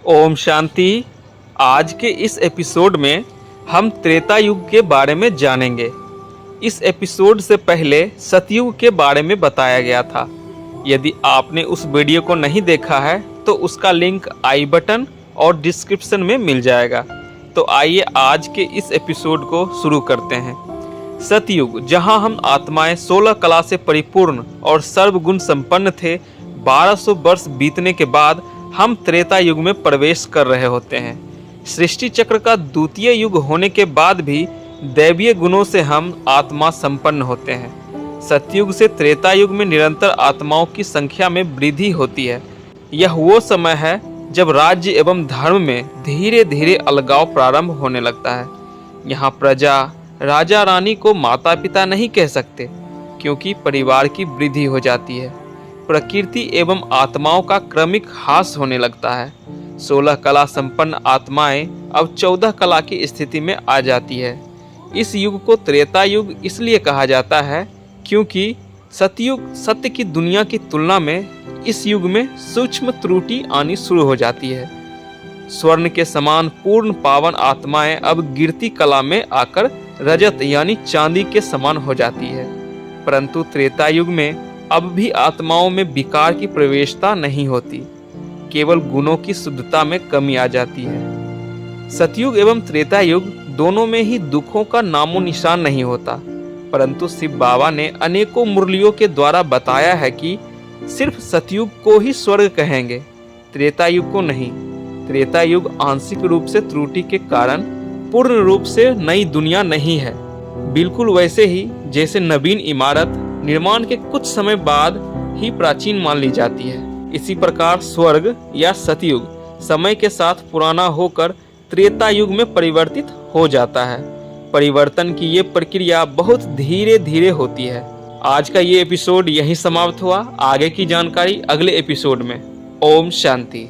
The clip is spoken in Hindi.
ओम शांति। आज के इस एपिसोड में हम त्रेता युग के बारे में जानेंगे। इस एपिसोड से पहले सतयुग के बारे में बताया गया था। यदि आपने उस वीडियो को नहीं देखा है तो उसका लिंक आई बटन और डिस्क्रिप्शन में मिल जाएगा। तो आइए आज के इस एपिसोड को शुरू करते हैं। सतयुग, जहां हम आत्माएं 16 कला से परिपूर्ण और सर्वगुण संपन्न थे। 1200 वर्ष बीतने के बाद हम त्रेता युग में प्रवेश कर रहे होते हैं। सृष्टि चक्र का द्वितीय युग होने के बाद भी दैवीय गुणों से हम आत्मा संपन्न होते हैं। सतयुग से त्रेता युग में निरंतर आत्माओं की संख्या में वृद्धि होती है। यह वो समय है जब राज्य एवं धर्म में धीरे धीरे अलगाव प्रारंभ होने लगता है। यहाँ प्रजा राजा रानी को माता पिता नहीं कह सकते, क्योंकि परिवार की वृद्धि हो जाती है। प्रकृति एवं आत्माओं का क्रमिक ह्रास होने लगता है। 16 कला संपन्न आत्माएं अब 14 कला की स्थिति में आ जाती है। इस युग को त्रेता युग इसलिए कहा जाता है क्योंकि सतयुग सत्य की दुनिया की तुलना में इस युग में सूक्ष्म त्रुटि आनी शुरू हो जाती है। स्वर्ण के समान पूर्ण पावन आत्माएं अब गिरती कला में आकर रजत यानी चांदी के समान हो जाती है। परंतु त्रेता युग में अब भी आत्माओं में विकार की प्रवेशता नहीं होती, केवल गुणों की शुद्धता में कमी आ जाती है। सतयुग एवं त्रेता युग दोनों में ही दुखों का नामो निशान नहीं होता, परंतु शिव बाबा ने अनेकों मुरलियों के द्वारा बताया है कि सिर्फ सतयुग को ही स्वर्ग कहेंगे, त्रेता युग को नहीं। त्रेता युग आंशिक रूप से त्रुटि के कारण पूर्ण रूप से नई दुनिया नहीं है। बिल्कुल वैसे ही जैसे नवीन इमारत निर्माण के कुछ समय बाद ही प्राचीन मान ली जाती है, इसी प्रकार स्वर्ग या सतयुग समय के साथ पुराना होकर त्रेता युग में परिवर्तित हो जाता है। परिवर्तन की ये प्रक्रिया बहुत धीरे धीरे होती है। आज का ये एपिसोड यहीं समाप्त हुआ। आगे की जानकारी अगले एपिसोड में। ओम शांति।